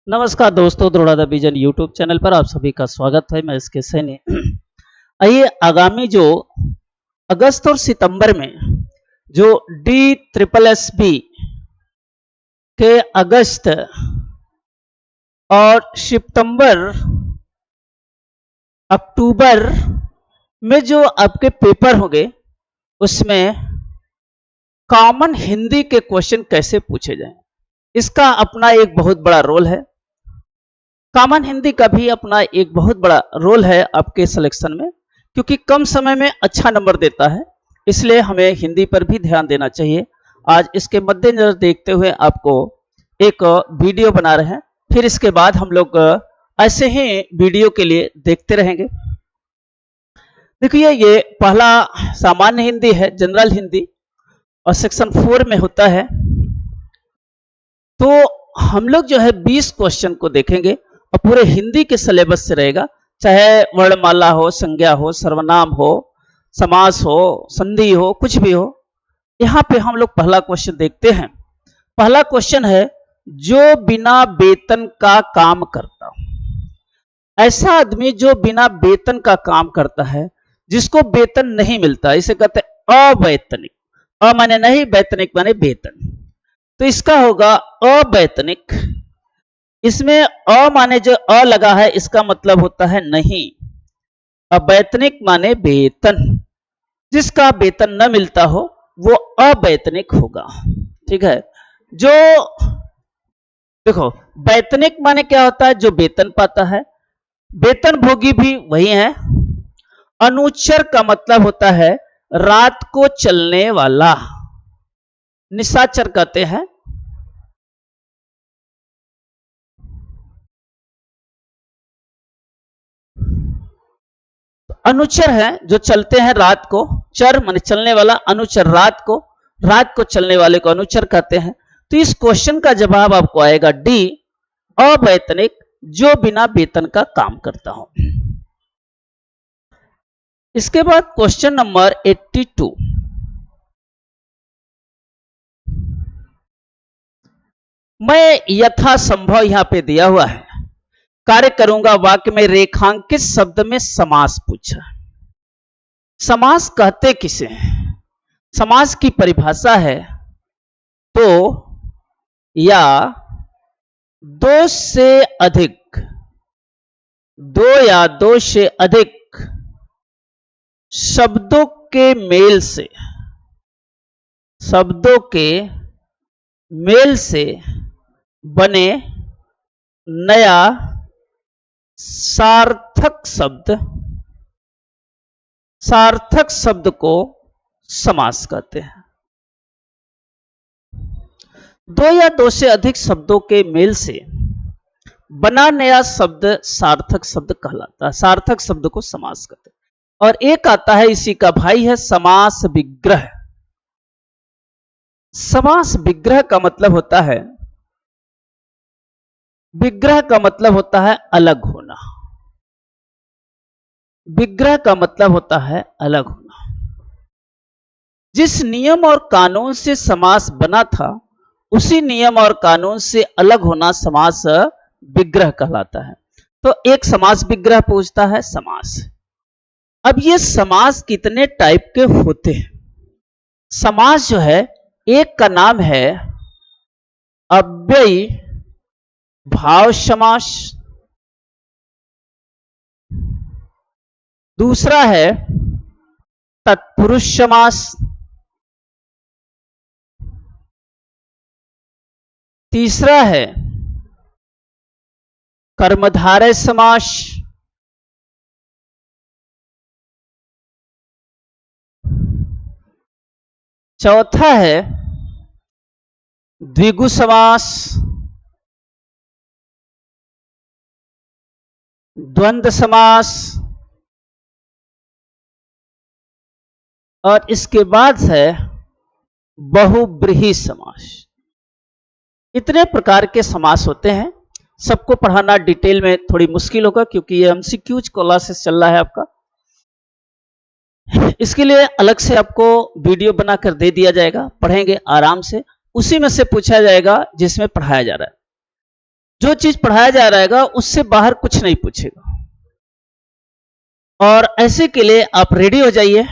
नमस्कार दोस्तों, द्रोणादा vision YouTube channel पर आप सभी का स्वागत है। मैं इसके सैनी। आइए, आगामी जो अगस्त और सितंबर में जो DSSB के अगस्त और सितंबर अक्टूबर में जो आपके पेपर होंगे उसमें कॉमन हिंदी के क्वेश्चन कैसे पूछे जाएं, इसका अपना एक बहुत बड़ा रोल है। कॉमन हिंदी का भी अपना एक बहुत बड़ा रोल है आपके सिलेक्शन में, क्योंकि कम समय में अच्छा नंबर देता है, इसलिए हमें हिंदी पर भी ध्यान देना चाहिए। आज इसके मद्देनजर देखते हुए आपको एक वीडियो बना रहे हैं, फिर इसके बाद हम लोग ऐसे ही वीडियो के लिए देखते रहेंगे। देखिए, ये पहला सामान्य हिंदी है, जनरल हिंदी, और सेक्शन 4 में होता है। तो हम लोग जो है 20 क्वेश्चन को देखेंगे और पूरे हिंदी के सिलेबस से रहेगा, चाहे वर्णमाला हो, संज्ञा हो, सर्वनाम हो, समास हो, संधि हो, कुछ भी हो। यहां पे हम लोग पहला क्वेश्चन देखते हैं। पहला क्वेश्चन है, जो बिना वेतन का काम करता हो। ऐसा आदमी जो बिना वेतन का काम करता है, जिसको वेतन नहीं मिलता, इसे कहते हैं अवैतनिक। अ माने नहीं, वैतनिक माने वेतन। तो इसका होगा अवैतनिक। इसमें अ माने जो अ लगा है, इसका मतलब होता है नहीं। अवैतनिक माने वेतन। जिसका वेतन न मिलता हो वो अवैतनिक होगा। ठीक है। जो देखो, वैतनिक माने क्या होता है? जो वेतन पाता है। वेतन भोगी भी वही है। अनुचर का मतलब होता है रात को चलने वाला, निशाचर कहते हैं। अनुचर है जो चलते हैं रात को। चर माने चलने वाला, अनुचर रात को चलने वाले को अनुचर कहते हैं। तो इस क्वेश्चन का जवाब आपको आएगा डी, अवैतनिक, जो बिना वेतन का काम करता हो। इसके बाद क्वेश्चन नंबर 82। मैं यथासंभव यहां पे दिया हुआ है, कार्य करूंगा वाक्य में रेखांकित शब्द में समास पूछा। समास कहते किसे हैं? समास की परिभाषा है तो या दो से अधिक, दो या दो से अधिक शब्दों के मेल से, शब्दों के मेल से बने नया सार्थक शब्द, सार्थक शब्द को समास कहते हैं। दो या दो से अधिक शब्दों के मेल से बना नया शब्द सार्थक शब्द कहलाता है। सार्थक शब्द को समास कहते हैं। और एक आता है, इसी का भाई है, समास विग्रह। समास विग्रह का मतलब होता है, विग्रह का मतलब होता है अलग होना। विग्रह का मतलब होता है अलग होना। जिस नियम और कानून से समास बना था, उसी नियम और कानून से अलग होना समास विग्रह कहलाता है। तो एक समास विग्रह पूछता है समास। अब ये समास कितने टाइप के होते हैं? समास जो है, एक का नाम है अव्ययी भाव समास, दूसरा है तत्पुरुष समास, तीसरा है कर्मधारय समास, चौथा है द्विगु समास, द्वंद्व समास, और इसके बाद है बहुब्रीहि समास। इतने प्रकार के समास होते हैं। सबको पढ़ाना डिटेल में थोड़ी मुश्किल होगा, क्योंकि ये एमसीक्यूज क्लासेस चल रहा है आपका। इसके लिए अलग से आपको वीडियो बनाकर दे दिया जाएगा, पढ़ेंगे आराम से। उसी में से पूछा जाएगा जिसमें पढ़ाया जा रहा है। जो चीज पढ़ाया जा रहेगा उससे बाहर कुछ नहीं पूछेगा। और ऐसे के लिए आप रेडी हो जाइए।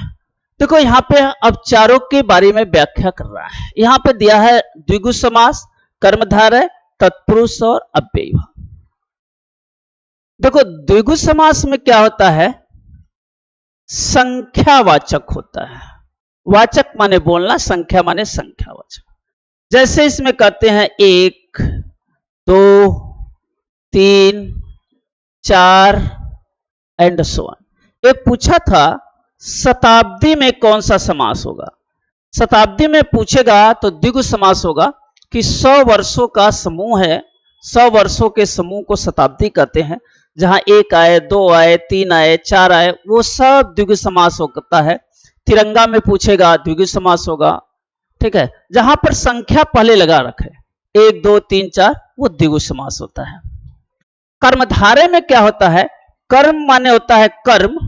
देखो यहां पे अब चारों के बारे में व्याख्या कर रहा है। यहां पे दिया है द्विगु समास, कर्मधारय, तत्पुरुष और अव्ययी भाव। देखो द्विगु समास में क्या होता है, संख्यावाचक होता है। वाचक माने बोलना, संख्या माने संख्यावाचक। जैसे इसमें कहते हैं 1, 2, 3, 4 एंड सो ऑन। एक पूछा था शताब्दी में कौन सा समास होगा। शताब्दी में पूछेगा तो द्विगु समास होगा कि 100 वर्षों का समूह है। 100 वर्षों के समूह को शताब्दी कहते हैं। जहां 1 आए, 2 आए, 3 आए, 4 आए, वो सब द्विगु समास होता है। तिरंगा में पूछेगा द्विगु समास होगा। ठीक है, जहां पर संख्या पहले लगा रखे 1, 2, 3, 4, वो द्विगु समास होता है। कर्मधारय में क्या होता है, कर्म माने होता है कर्म,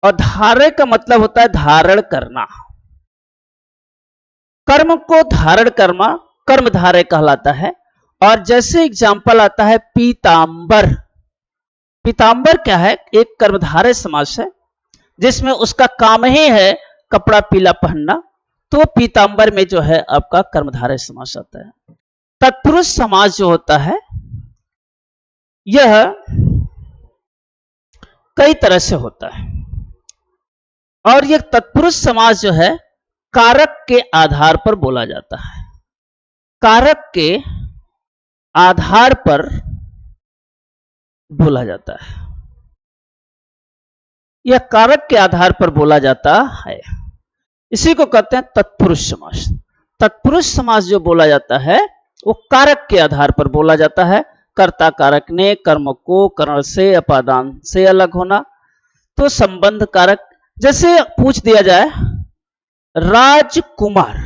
और धारय का मतलब होता है धारण करना। कर्म को धारण करना कर्मधारय कहलाता है। और जैसे एग्जाम्पल आता है पीतांबर। पीतांबर क्या है, एक कर्मधारय समास है जिसमें उसका काम ही है कपड़ा पीला पहनना, तो पीतांबर में जो है आपका कर्मधारय समास आता है। तत्पुरुष समास जो होता है यह कई तरह से होता है। और यह तत्पुरुष समास जो है कारक के आधार पर बोला जाता है। कारक के आधार पर बोला जाता है। यह कारक के आधार पर बोला जाता है, इसी को कहते हैं तत्पुरुष समास। तत्पुरुष समास जो बोला जाता है वो कारक के आधार पर बोला जाता है। कर्ता कारक ने कर्म को करण से अपादान से अलग होना, तो संबंध कारक। जैसे पूछ दिया जाए राजकुमार,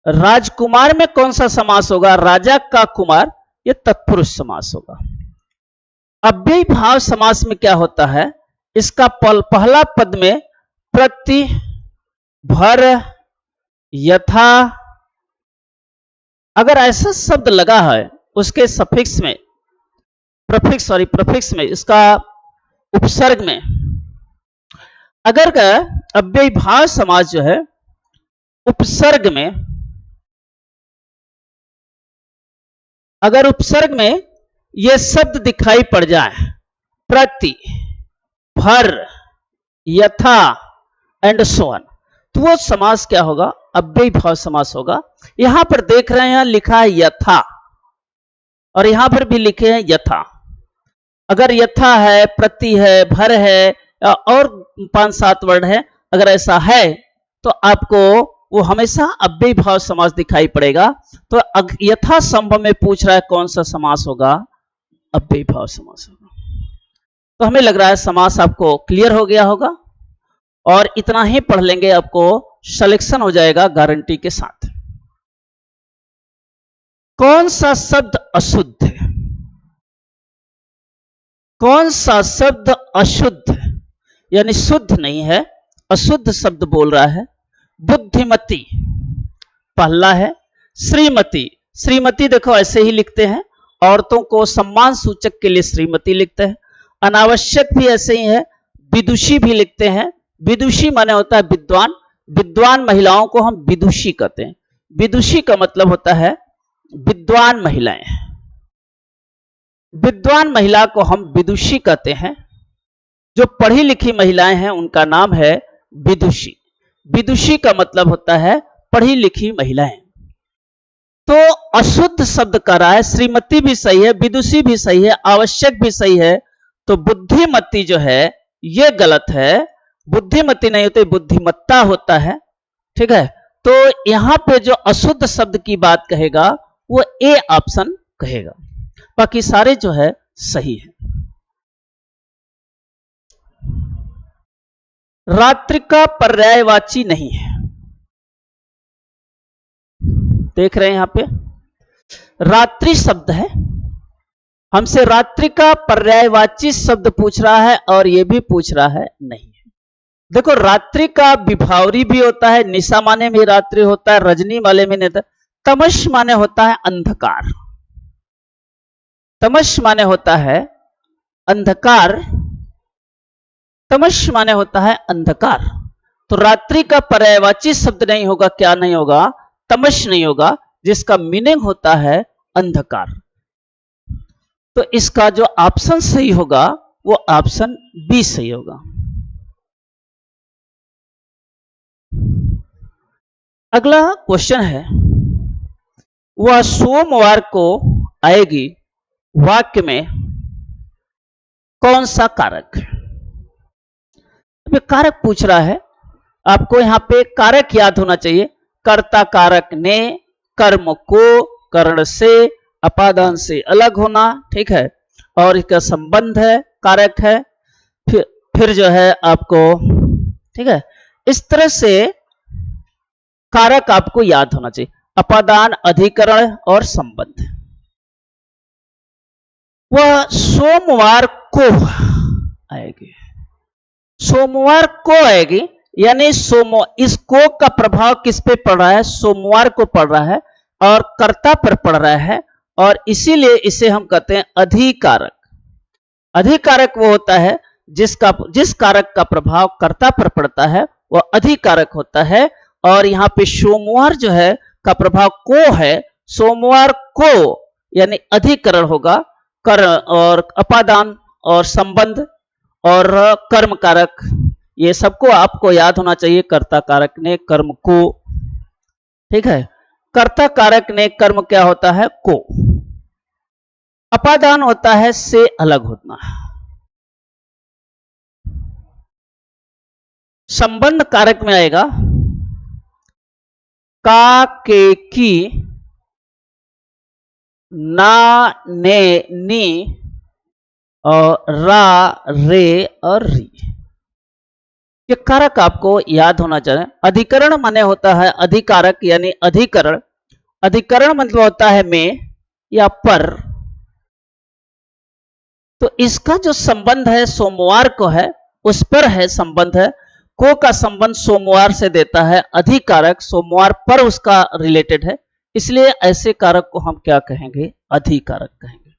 राजकुमार में कौन सा समास होगा, राजा का कुमार, यह तत्पुरुष समास होगा। अव्ययी भाव समास में क्या होता है, इसका पहला पद में प्रति, भर, यथा, अगर ऐसा शब्द लगा है उसके सफिक्स में, प्रफिक्स में, इसका उपसर्ग में, अगर अव्ययी भाव समास जो है उपसर्ग में, अगर उपसर्ग में यह शब्द दिखाई पड़ जाए प्रति, भर, यथा एंड सो ऑन, तो वो समास क्या होगा, अव्ययी भाव समास होगा। यहां पर देख रहे हैं लिखा है यथा, और यहां पर भी लिखे हैं यथा। अगर यथा है, प्रति है, भर है, और 5-7 वर्ड है, अगर ऐसा है तो आपको वो हमेशा अव्ययी भाव समास दिखाई पड़ेगा। तो यथा संभव में पूछ रहा है कौन सा समास होगा, अव्ययी भाव समास होगा। तो हमें लग रहा है समास आपको क्लियर हो गया होगा, और इतना ही पढ़ लेंगे आपको सिलेक्शन हो जाएगा गारंटी के साथ। कौन सा शब्द अशुद्ध है, कौन सा शब्द अशुद्ध यानी शुद्ध नहीं है, अशुद्ध शब्द बोल रहा है। बुद्धिमती पहला है। श्रीमती, श्रीमती देखो ऐसे ही लिखते हैं, औरतों को सम्मान सूचक के लिए श्रीमती लिखते हैं। अनावश्यक भी ऐसे ही है। विदुषी भी लिखते हैं। विदुषी माने होता है विद्वान, विद्वान महिलाओं को हम विदुषी कहते हैं। विदुषी का मतलब होता है विद्वान महिलाएं। विद्वान महिला को हम विदुषी कहते हैं। जो पढ़ी लिखी महिलाएं हैं उनका नाम है विदुषी। विदुषी का मतलब होता है पढ़ी लिखी महिलाएं। तो अशुद्ध शब्द कर रहा है, श्रीमती भी सही है, विदुषी भी सही है, आवश्यक भी सही है। तो बुद्धिमती जो है यह गलत है। बुद्धिमती नहीं होती, बुद्धिमत्ता होता है। ठीक है, तो यहां पे जो अशुद्ध शब्द की बात कहेगा वो ए ऑप्शन कहेगा, बाकी सारे जो है सही है। रात्रि का पर्यायवाची नहीं है। देख रहे हैं यहां पे रात्रि शब्द है, हमसे रात्रि का पर्यायवाची शब्द पूछ रहा है, और यह भी पूछ रहा है नहीं है। देखो रात्रि का विभावरी भी होता है, निशा माने में रात्रि होता है, रजनी वाले में नहीं होता। तमस माने होता है अंधकार। तमस माने होता है अंधकार, तमस माने होता है अंधकार। तो रात्रि का पर्यायवाची शब्द नहीं होगा, क्या नहीं होगा, तमस नहीं होगा, जिसका मीनिंग होता है अंधकार। तो इसका जो ऑप्शन सही होगा वो ऑप्शन बी सही होगा। अगला क्वेश्चन है, वह सोमवार को आएगी, वाक्य में कौन सा कारक है? अभी कारक पूछ रहा है, आपको यहां पे कारक याद होना चाहिए। कर्ता कारक ने, कर्म को, कर्ण से, अपादान से अलग होना, ठीक है, और इसका संबंध है, कारक है, फिर जो है आपको, ठीक है, इस तरह से कारक आपको याद होना चाहिए। अपादान, अधिकरण और संबंध। वह सोमवार को आएगी, सोमवार को आएगी, यानी इस को का प्रभाव किस पे पड़ रहा है, सोमवार को पड़ रहा है और कर्ता पर पड़ रहा है, और इसीलिए इसे हम कहते हैं अधिकारक। अधिकारक वो होता है जिस कारक का प्रभाव कर्ता पर पड़ता है वह अधिकारक होता है। और यहाँ पे सोमवार जो है का प्रभाव को है, सोमवार को यानी अधिकरण होगा, कर और अपादान और संबंध और कर्म कारक, ये सबको आपको याद होना चाहिए। कर्ता कारक ने, कर्म को, ठीक है, कर्ता कारक ने, कर्म क्या होता है, को। अपादान होता है से अलग होना। संबंध कारक में आएगा का, के, की, ना, ने, नी और रा, रे और री। ये कारक आपको याद होना चाहिए। अधिकरण माने होता है अधिकारक यानी अधिकरण। अधिकरण मतलब होता है में या पर। तो इसका जो संबंध है सोमवार को है, उस पर है संबंध है। को का संबंध सोमवार से देता है, अधिकारक सोमवार पर उसका रिलेटेड है, इसलिए ऐसे कारक को हम क्या कहेंगे, अधिकारक कहेंगे।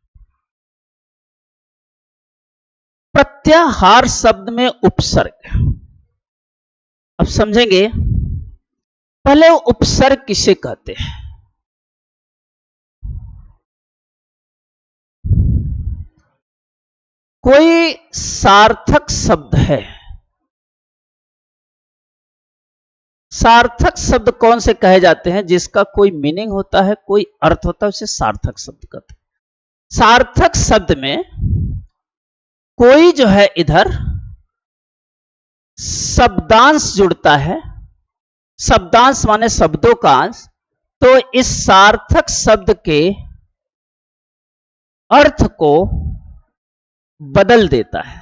प्रत्याहार शब्द में उपसर्ग, अब समझेंगे। पहले उपसर्ग किसे कहते हैं? कोई सार्थक शब्द है। सार्थक शब्द कौन से कहे जाते हैं? जिसका कोई मीनिंग होता है, कोई अर्थ होता है, उसे सार्थक शब्द कहते हैं। सार्थक शब्द में कोई जो है इधर शब्दांश जुड़ता है। शब्दांश माने शब्दों का अंश। तो इस सार्थक शब्द के अर्थ को बदल देता है,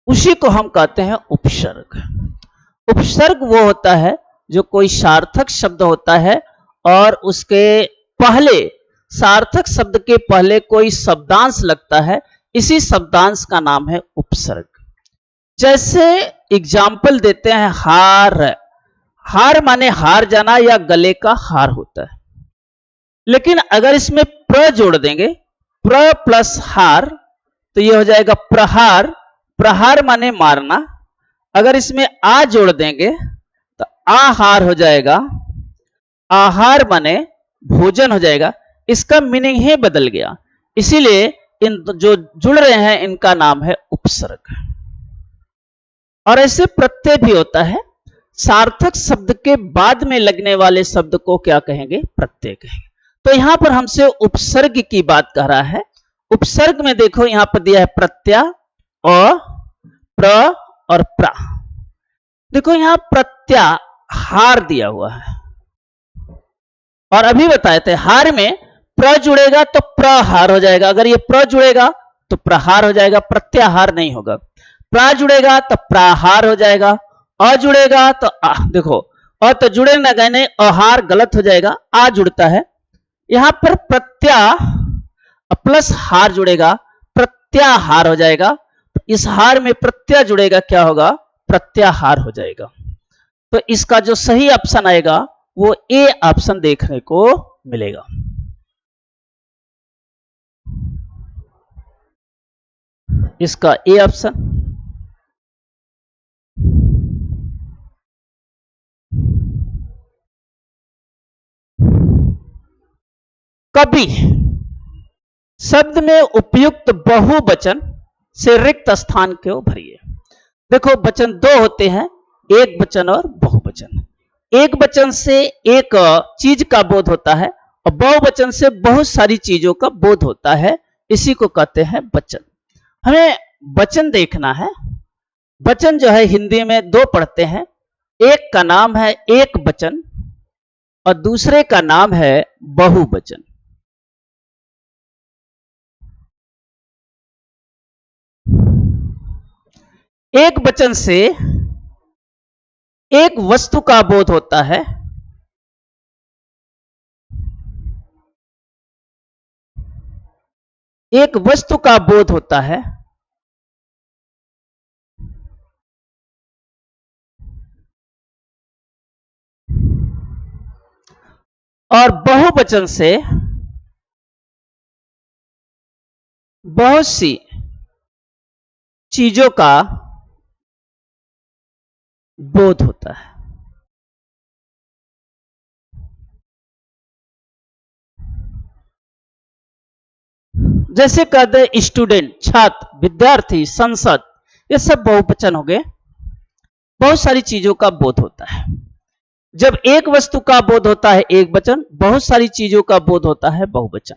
उसी को हम कहते हैं उपसर्ग। उपसर्ग वो होता है जो कोई सार्थक शब्द होता है और उसके पहले, सार्थक शब्द के पहले कोई शब्दांश लगता है, इसी शब्दांश का नाम है उपसर्ग। जैसे एग्जाम्पल देते हैं, हार। हार माने हार जाना या गले का हार होता है। लेकिन अगर इसमें प्र जोड़ देंगे, प्र प्लस हार, तो यह हो जाएगा प्रहार। प्रहार माने मारना। अगर इसमें आ जोड़ देंगे तो आहार हो जाएगा। आहार माने भोजन हो जाएगा। इसका मीनिंग ही बदल गया, इसीलिए इन जो जुड़ रहे हैं इनका नाम है उपसर्ग। और ऐसे प्रत्यय भी होता है। सार्थक शब्द के बाद में लगने वाले शब्द को क्या कहेंगे? प्रत्यय कहेंगे। तो यहां पर हमसे उपसर्ग की बात कर रहा है। उपसर्ग में देखो यहां पर दिया है प्रत्यय और प्र और प्रा। देखो यहां प्रत्याहार दिया हुआ है, और अभी बताए थे हार में प्र जुड़ेगा तो प्रहार हो जाएगा। अगर ये प्र जुड़ेगा तो प्रहार हो जाएगा, प्रत्याहार नहीं होगा। प्रा जुड़ेगा तो प्राहार हो जाएगा। अ जुड़ेगा तो देखो अ तो जुड़े ना गए, अहार गलत हो जाएगा, आ जुड़ता है। यहां पर प्रत्याह प्लस हार जुड़ेगा, प्रत्याहार हो जाएगा। इस हार में प्रत्यय जुड़ेगा, क्या होगा? प्रत्याहार हो जाएगा। तो इसका जो सही ऑप्शन आएगा वो ए ऑप्शन देखने को मिलेगा। इसका ए ऑप्शन। कभी शब्द में उपयुक्त बहुवचन से रिक्त स्थान क्यों भरिए। देखो वचन दो होते हैं, एक वचन और बहुवचन। एक वचन से एक चीज का बोध होता है और बहुवचन से बहुत सारी चीजों का बोध होता है, इसी को कहते हैं वचन। हमें वचन देखना है। वचन जो है हिंदी में दो पढ़ते हैं, एक का नाम है एक वचन और दूसरे का नाम है बहुवचन। एक वचन से एक वस्तु का बोध होता है, एक वस्तु का बोध होता है और बहुवचन से बहुत सी चीजों का बोध होता है। जैसे कहते स्टूडेंट, छात्र, विद्यार्थी, संसद, ये सब बहुवचन हो गए। बहुत सारी चीजों का बोध होता है। जब एक वस्तु का बोध होता है एक वचन, बहुत सारी चीजों का बोध होता है बहुवचन।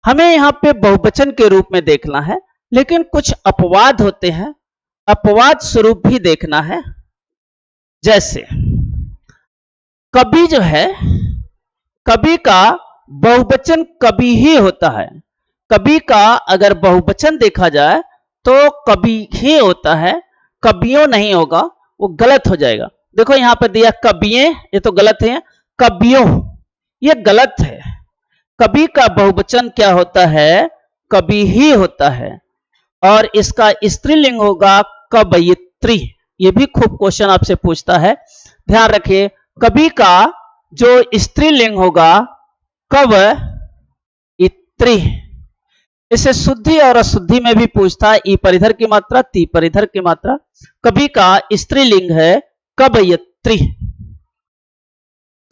हमें यहां पे बहुवचन के रूप में देखना है, लेकिन कुछ अपवाद होते हैं, अपवाद स्वरूप भी देखना है। जैसे कभी जो है, कभी का बहुवचन कभी ही होता है। कभी का अगर बहुवचन देखा जाए तो कभी ही होता है, कभियों नहीं होगा, वो गलत हो जाएगा। देखो यहां पर दिया कभिये, ये तो गलत है। कभियों, ये गलत है। कभी का बहुवचन क्या होता है, कभी ही होता है और इसका स्त्रीलिंग होगा कवयित्री। ये भी खूब क्वेश्चन आपसे पूछता है, ध्यान रखिए। कभी का जो स्त्रीलिंग होगा कवयित्री। इसे शुद्धि और अशुद्धि में भी पूछता है, ई परिधर की मात्रा, ती परिधर की मात्रा। कभी का स्त्रीलिंग है कवयित्री।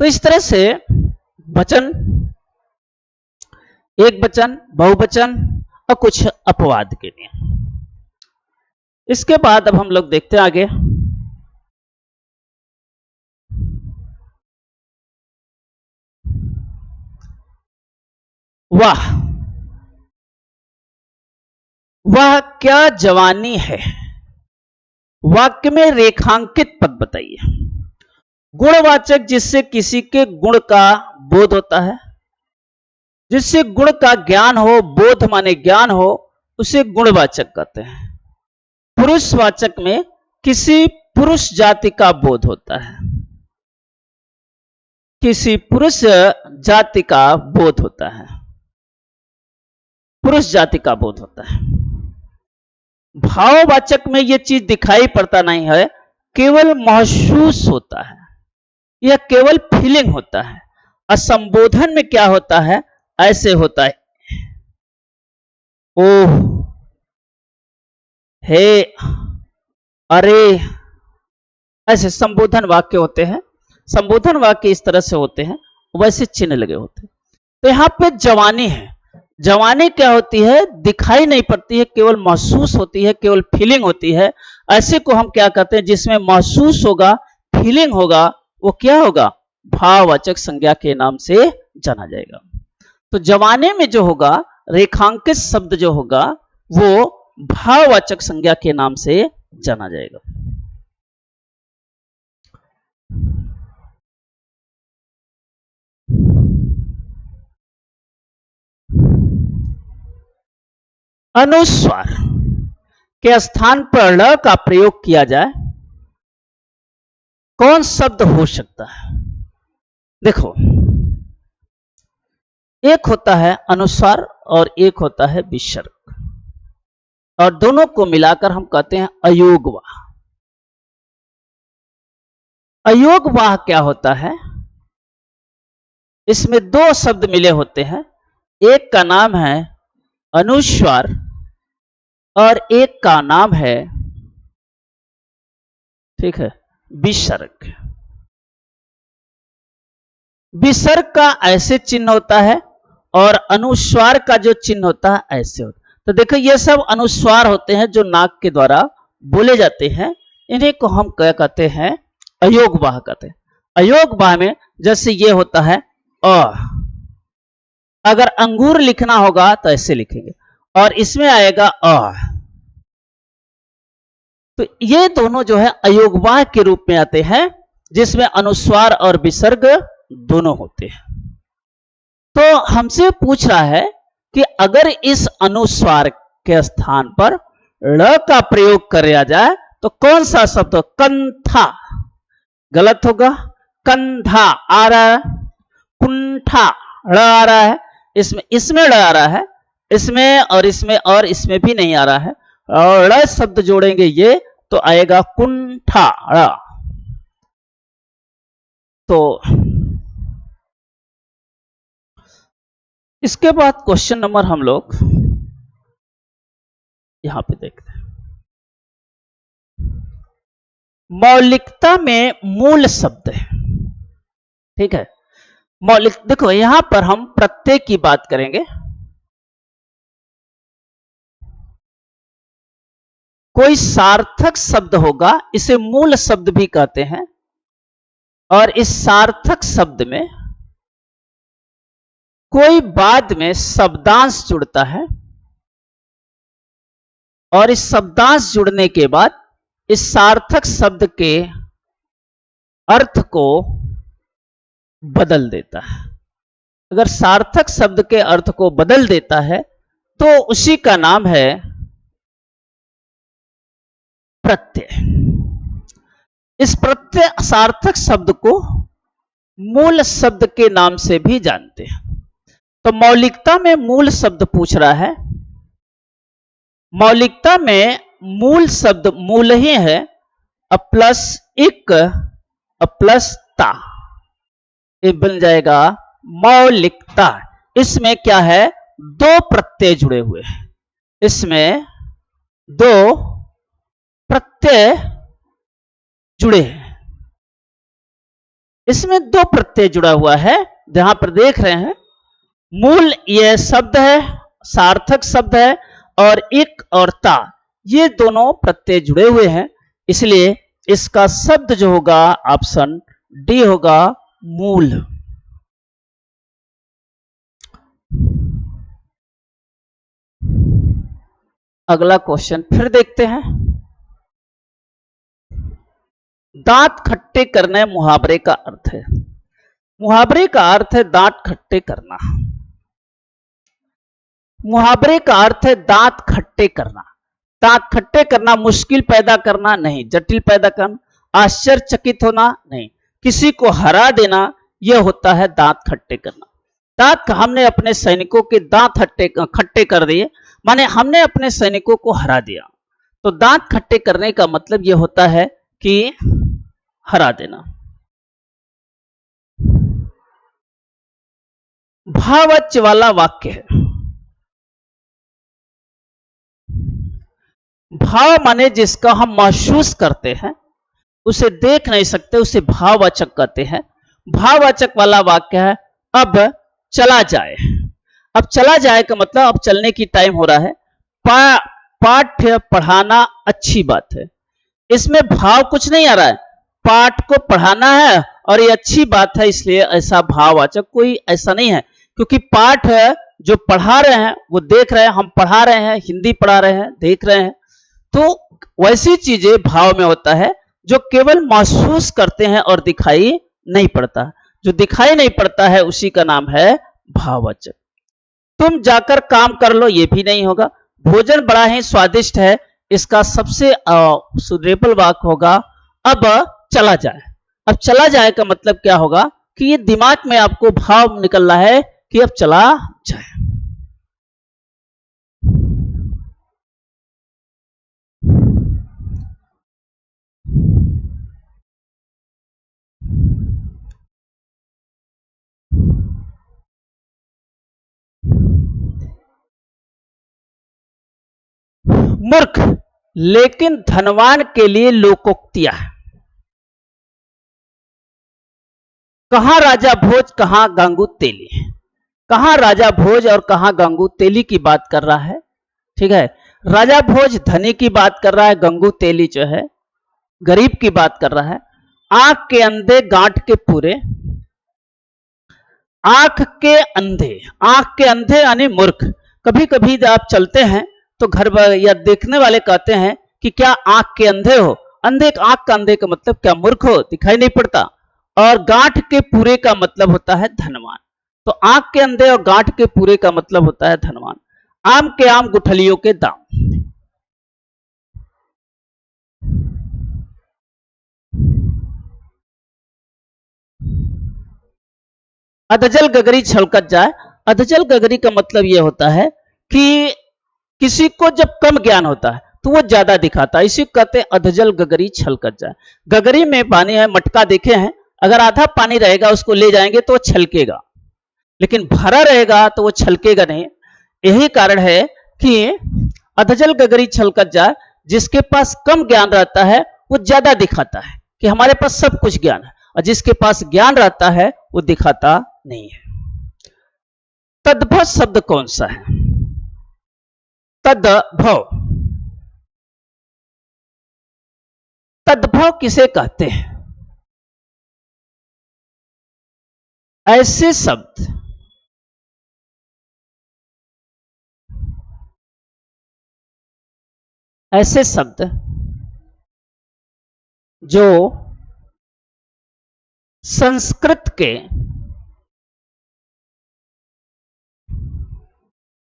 तो इस तरह से वचन, एक वचन, बहुवचन और कुछ अपवाद के लिए। इसके बाद अब हम लोग देखते हैं आगे। वाह, वह क्या जवानी है। वाक्य में रेखांकित पद बताइए। गुणवाचक जिससे किसी के गुण का बोध होता है, जिससे गुण का ज्ञान हो, बोध माने ज्ञान हो, उसे गुणवाचक कहते हैं। पुरुषवाचक में किसी पुरुष जाति का बोध होता है, किसी पुरुष जाति का बोध होता है, पुरुष जाति का बोध होता है। भाववाचक में यह चीज दिखाई पड़ता नहीं है, केवल महसूस होता है, यह केवल फीलिंग होता है। और संबोधन में क्या होता है, ऐसे होता है, ओह, हे, अरे, ऐसे संबोधन वाक्य होते हैं। संबोधन वाक्य इस तरह से होते हैं, वैसे चिन्ह लगे होते हैं। तो यहां पे जवानी है। जवानी क्या होती है, दिखाई नहीं पड़ती है, केवल महसूस होती है, केवल फीलिंग होती है। ऐसे को हम क्या कहते हैं, जिसमें महसूस होगा, फीलिंग होगा, वो क्या होगा, भाववाचक संज्ञा के नाम से जाना जाएगा। तो जवानी में जो होगा, रेखांकित शब्द जो होगा, वो भाववाचक संज्ञा के नाम से जाना जाएगा। अनुस्वार के स्थान पर ल का प्रयोग किया जाए, कौन शब्द हो सकता है। देखो, एक होता है अनुस्वार और एक होता है विसर्ग, और दोनों को मिलाकर हम कहते हैं अयोगवाह। अयोगवाह क्या होता है, इसमें दो शब्द मिले होते हैं, एक का नाम है अनुस्वार और एक का नाम है, ठीक है, विसर्ग। विसर्ग का ऐसे चिन्ह होता है और अनुस्वार का जो चिन्ह होता है ऐसे होता है। तो देखो ये सब अनुस्वार होते हैं जो नाक के द्वारा बोले जाते हैं। इन्हीं को हम क्या कहते हैं, अयोगवाह कहते हैं। अयोगवाह में जैसे ये होता है अ, अगर अंगूर लिखना होगा तो ऐसे लिखेंगे और इसमें आएगा अ। तो ये दोनों जो है अयोगवाह के रूप में आते हैं, जिसमें अनुस्वार और विसर्ग दोनों होते हैं। तो हमसे पूछ रहा है कि अगर इस अनुस्वार के स्थान पर ळ का प्रयोग किया जाए तो कौन सा शब्द? कंथा, गलत होगा। कंधा आ रहा है, कुंठा ड़ आ रहा है, इसमें ड़ आ रहा है, इसमें और इसमें भी नहीं आ रहा है, और ड़ शब्द जोड़ेंगे ये तो आएगा कुंठा ड़। तो इसके बाद क्वेश्चन नंबर हम लोग यहां पे देखते हैं। मौलिकता में मूल शब्द है, ठीक है। मौलिक, देखो यहां पर हम प्रत्यय की बात करेंगे। कोई सार्थक शब्द होगा, इसे मूल शब्द भी कहते हैं, और इस सार्थक शब्द में कोई बाद में शब्दांश जुड़ता है और इस शब्दांश जुड़ने के बाद इस सार्थक शब्द के अर्थ को बदल देता है। अगर सार्थक शब्द के अर्थ को बदल देता है तो उसी का नाम है प्रत्यय। इस प्रत्यय सार्थक शब्द को मूल शब्द के नाम से भी जानते हैं। तो मौलिकता में मूल शब्द पूछ रहा है। मौलिकता में मूल शब्द मूल ही है, प्लस इक प्लस ता, ये बन जाएगा मौलिकता। इसमें क्या है, दो प्रत्यय जुड़े हुए हैं, इसमें दो प्रत्यय जुड़े हैं, इसमें दो प्रत्यय जुड़ा हुआ है। जहां पर देख रहे हैं मूल यह शब्द है, सार्थक शब्द है, और इक और ता ये दोनों प्रत्यय जुड़े हुए हैं, इसलिए इसका शब्द जो होगा ऑप्शन डी होगा, मूल। अगला क्वेश्चन फिर देखते हैं। दांत खट्टे करने मुहावरे का अर्थ है। मुहावरे का अर्थ है दांत खट्टे करना। मुहावरे का अर्थ है दांत खट्टे करना। दांत खट्टे करना मुश्किल पैदा करना नहीं, जटिल पैदा करना, आश्चर्यचकित होना नहीं, किसी को हरा देना, यह होता है दांत खट्टे करना। दांत हमने अपने सैनिकों के दांत खट्टे कर दिए, माने हमने अपने सैनिकों को हरा दिया। तो दांत खट्टे करने का मतलब यह होता है कि हरा देना। भाववाच्य वाला वाक्य है। भाव माने जिसका हम महसूस करते हैं, उसे देख नहीं सकते, उसे भाववाचक कहते हैं। भाववाचक वाला वाक्य है अब चला जाए। अब चला जाए का मतलब अब चलने की टाइम हो रहा है। पाठ्य पढ़ाना अच्छी बात है, इसमें भाव कुछ नहीं आ रहा है, पाठ को पढ़ाना है और ये अच्छी बात है, इसलिए ऐसा भाववाचक कोई ऐसा नहीं है, क्योंकि पाठ है जो पढ़ा रहे हैं वो देख रहे हैं, हम पढ़ा रहे हैं, हिंदी पढ़ा रहे हैं, देख रहे हैं। तो वैसी चीजें भाव में होता है जो केवल महसूस करते हैं और दिखाई नहीं पड़ता। जो दिखाई नहीं पड़ता है उसी का नाम है भाववाचक। तुम जाकर काम कर लो, ये भी नहीं होगा। भोजन बड़ा ही स्वादिष्ट है, इसका सबसे सुटेबल वाक्य होगा अब चला जाए। अब चला जाए का मतलब क्या होगा कि ये दिमाग में आपको भाव निकल रहा है कि अब चला जाए। मूर्ख लेकिन धनवान के लिए लोकोक्तियां। कहां राजा भोज कहां गंगू तेली, कहां राजा भोज और कहां गंगू तेली की बात कर रहा है। ठीक है, राजा भोज धनी की बात कर रहा है, गंगू तेली जो है गरीब की बात कर रहा है। आंख के अंधे गांठ के पूरे, आंख के अंधे, आंख के अंधे यानी मूर्ख। कभी कभी जब आप चलते हैं तो घर या देखने वाले कहते हैं कि क्या आंख के अंधे हो। अंधे, आंख का अंधे का मतलब क्या, मूर्ख हो, दिखाई नहीं पड़ता। और गांठ के पूरे का मतलब होता है धनवान। तो आंख के अंधे और गांठ के पूरे का मतलब होता है धनवान। आम के आम गुठलियों के दाम। अधजल गगरी छलकत जाए। अधजल गगरी का मतलब यह होता है कि किसी को जब कम ज्ञान होता है तो वो ज्यादा दिखाता है, इसी कहते हैं अधजल गगरी छलकत जाए। गगरी में पानी है, मटका देखे हैं, अगर आधा पानी रहेगा उसको ले जाएंगे तो वो छलकेगा, लेकिन भरा रहेगा तो वो छलकेगा नहीं। यही कारण है कि अधजल गगरी छलकत जाए, जिसके पास कम ज्ञान रहता है वो ज्यादा दिखाता है कि हमारे पास सब कुछ ज्ञान है, और जिसके पास ज्ञान रहता है वो दिखाता नहीं है। तद्भव शब्द कौन सा है? तद्भव, तद्भव किसे कहते हैं? ऐसे शब्द, ऐसे शब्द जो संस्कृत के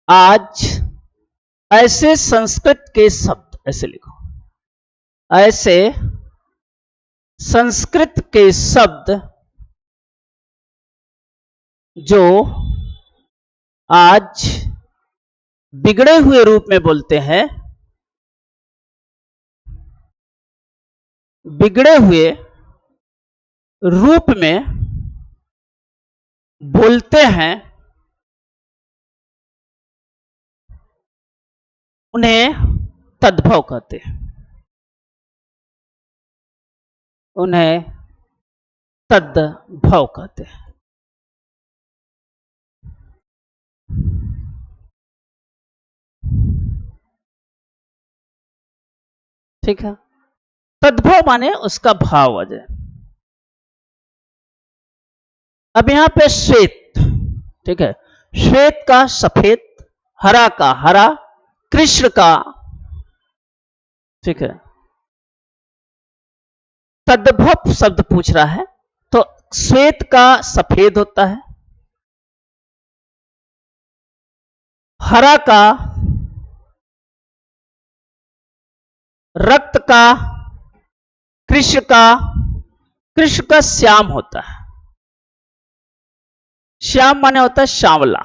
आज, ऐसे संस्कृत के शब्द, ऐसे लिखो, ऐसे संस्कृत के शब्द जो आज बिगड़े हुए रूप में बोलते हैं, बिगड़े हुए रूप में बोलते हैं, उन्हें तद्भव कहते हैं, उन्हें तद्भव कहते हैं। ठीक है, तद्भव माने उसका भाव आ जाए। अब यहां पे श्वेत, ठीक है, श्वेत का सफेद, हरा का हरा, कृष्ण का, ठीक है, तद्भव शब्द पूछ रहा है तो श्वेत का सफेद होता है, हरा का रक्त का, कृष्ण का, कृष्ण का श्याम होता है। श्याम माने होता है श्यामला।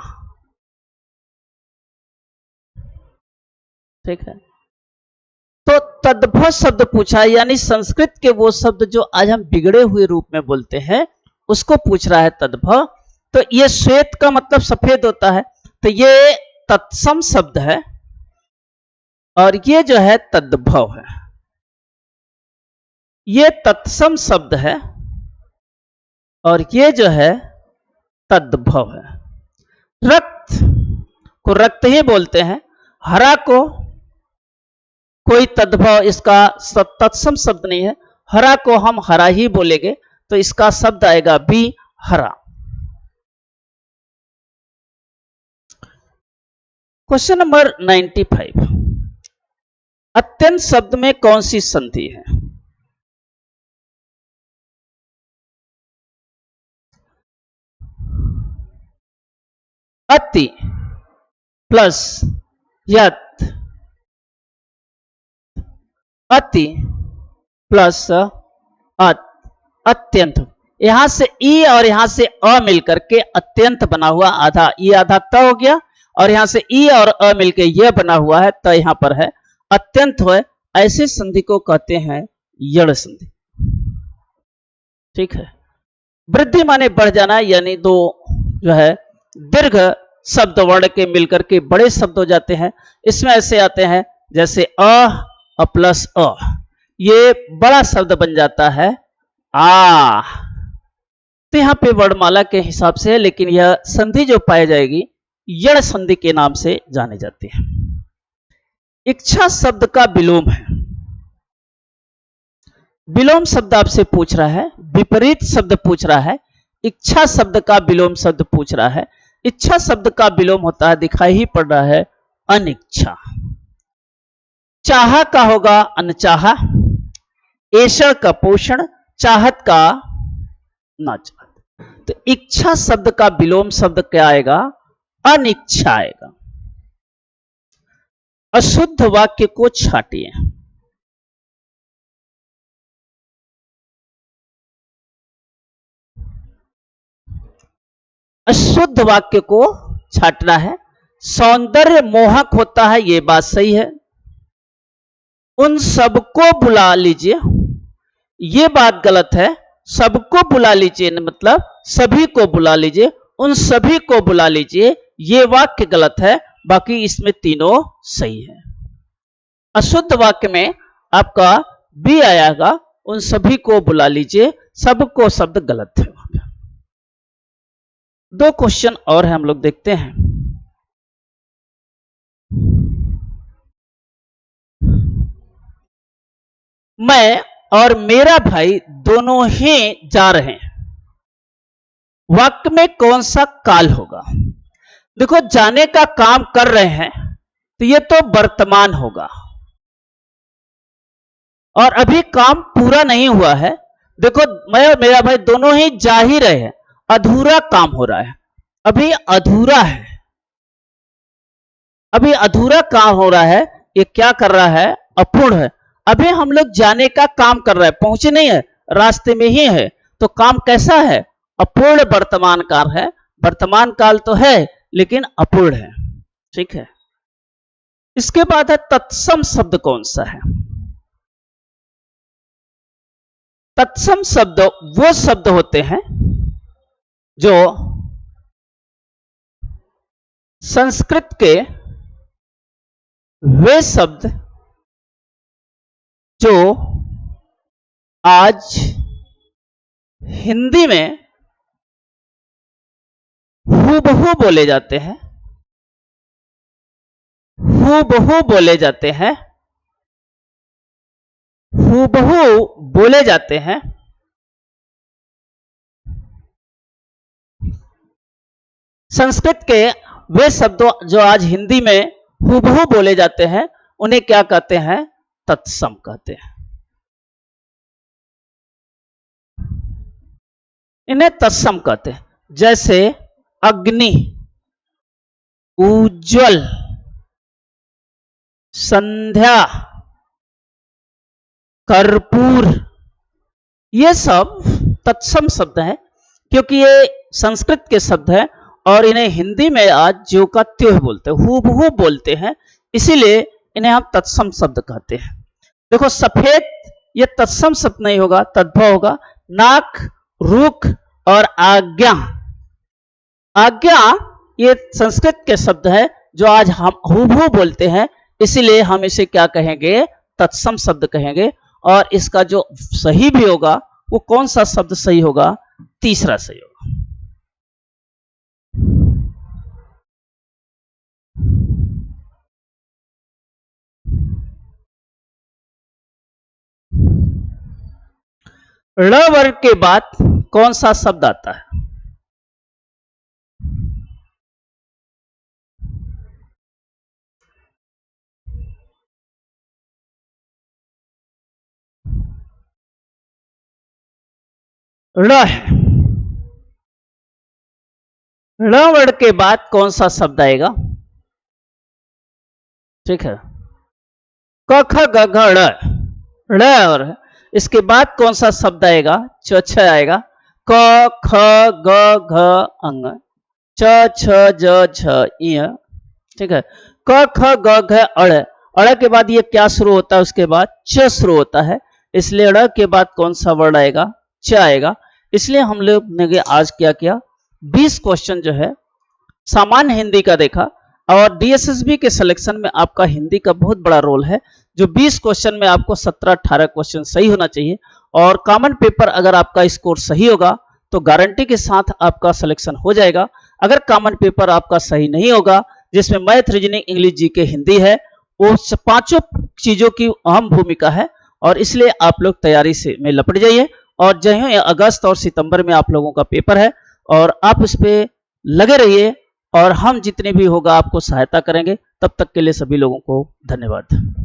ठीक है, तो तद्भव शब्द पूछा, यानी संस्कृत के वो शब्द जो आज हम बिगड़े हुए रूप में बोलते हैं उसको पूछ रहा है तद्भव। तो ये श्वेत का मतलब सफेद होता है, तो ये तत्सम शब्द है, और ये जो है तद्भव है, ये तत्सम शब्द है और ये जो है तद्भव है। रक्त को रक्त ही बोलते हैं, हरा को कोई तद्भव, इसका तत्सम शब्द नहीं है, हरा को हम हरा ही बोलेंगे तो इसका शब्द आएगा बी, हरा। क्वेश्चन नंबर 95, अत्यंत शब्द में कौन सी संधि है? अति प्लस यत, अति प्लस अत, अत्यंत। यहां से ई और यहां से अ मिलकर के अत्यंत बना हुआ, आधा ई आधा त हो गया, और यहां से ई और अ मिलकर यह बना हुआ है, त यहां पर है, अत्यंत है। ऐसे संधि को कहते हैं यड़ संधि। ठीक है, वृद्धि माने बढ़ जाना, यानी दो जो है दीर्घ शब्द वर्ण के मिलकर के बड़े शब्द हो जाते हैं। इसमें ऐसे आते हैं जैसे अ प्लस अ, ये बड़ा शब्द बन जाता है आ। तो यहाँ पे वर्णमाला के हिसाब से है, लेकिन यह संधि जो पाई जाएगी यण संधि के नाम से जानी जाती है। इच्छा शब्द का विलोम है। विलोम शब्द आपसे पूछ रहा है, विपरीत शब्द पूछ रहा है, इच्छा शब्द का विलोम शब्द पूछ रहा है। इच्छा शब्द का विलोम होता है, दिखाई ही पड़ रहा है, अनिच्छा। चाह का होगा अनचाहा, ऐशण का पोषण, चाहत का ना चाहत। तो इच्छा शब्द का विलोम शब्द क्या आएगा? अनिच्छा आएगा। अशुद्ध वाक्य को छाटिए। अशुद्ध वाक्य को छाटना है। सौंदर्य मोहक होता है, यह बात सही है। उन सबको बुला लीजिए, यह बात गलत है। सबको बुला लीजिए मतलब सभी को बुला लीजिए, उन सभी को बुला लीजिए, यह वाक्य गलत है। बाकी इसमें तीनों सही है। अशुद्ध वाक्य में आपका बी आएगा, उन सभी को बुला लीजिए, सबको शब्द गलत है। दो क्वेश्चन और है, हम लोग देखते हैं। मैं और मेरा भाई दोनों ही जा रहे हैं। वाक्य में कौन सा काल होगा? देखो, जाने का काम कर रहे हैं तो ये तो वर्तमान होगा, और अभी काम पूरा नहीं हुआ है। देखो, मैं और मेरा भाई दोनों ही जा ही रहे हैं, अधूरा काम हो रहा है, अभी अधूरा है, अभी अधूरा काम हो रहा है। ये क्या कर रहा है? अपूर्ण है। अभी हम लोग जाने का काम कर रहे हैं, पहुंचे नहीं है, रास्ते में ही है। तो काम कैसा है? अपूर्ण वर्तमान काल है। वर्तमान काल तो है लेकिन अपूर्ण है। ठीक है। इसके बाद है तत्सम शब्द कौन सा है? तत्सम शब्द वो शब्द होते हैं जो संस्कृत के वे शब्द जो आज हिंदी में हूबहू बोले जाते हैं, हूबहू बोले जाते हैं, हूबहू बोले जाते हैं। संस्कृत के वे शब्द जो आज हिंदी में हूबहू बोले जाते हैं, उन्हें क्या कहते हैं? तत्सम कहते हैं। इन्हें तत्सम कहते हैं। जैसे अग्नि, उज्ज्वल, संध्या, कर्पूर, ये सब तत्सम शब्द हैं, क्योंकि ये संस्कृत के शब्द हैं और इन्हें हिंदी में आज ज्यों का त्यों बोलते हैं, हूबहू बोलते हैं, इसीलिए इन्हें हम तत्सम शब्द कहते हैं। देखो, सफेद ये तत्सम शब्द नहीं होगा, तद्भव होगा। नाक, रुख और आज्ञा, आज्ञा ये संस्कृत के शब्द है जो आज हम हूबहू बोलते हैं, इसीलिए हम इसे क्या कहेंगे? तत्सम शब्द कहेंगे। और इसका जो सही भी होगा वो कौन सा शब्द सही होगा? तीसरा सही होगा। ळ वर्ग के बाद कौन सा शब्द आता है? ळ है। ळ वर्ग के बाद कौन सा शब्द आएगा? ठीक है, क ख ग घ ड़, ड़ और इसके बाद कौन सा शब्द आएगा? च छ आएगा। क ख ग घ अंग, च छ ज झ इ। ठीक है, क ख ग घ अड़, अड़ के बाद ये क्या शुरू होता है? उसके बाद च शुरू होता है, इसलिए ड़ के बाद कौन सा वर्ड आएगा? च आएगा। इसलिए हम लोग ने आज क्या किया, 20 क्वेश्चन जो है सामान्य हिंदी का देखा। और डीएसएसबी के सिलेक्शन में आपका हिंदी का बहुत बड़ा रोल है। जो 20 क्वेश्चन में आपको 17-18 क्वेश्चन सही होना चाहिए और कॉमन पेपर अगर आपका स्कोर सही होगा तो गारंटी के साथ आपका सिलेक्शन हो जाएगा। अगर कॉमन पेपर आपका सही नहीं होगा, जिसमें math, reasoning, English, GK, Hindi है, वो पांचों चीजों की अहम भूमिका है और इसलिए आप लोग तैयारी से में लपट जाइए। और जो है अगस्त और सितंबर में आप लोगों का पेपर है और आप उस पर लगे रहिए और हम जितने भी होगा आपको सहायता करेंगे। तब तक के लिए सभी लोगों को धन्यवाद।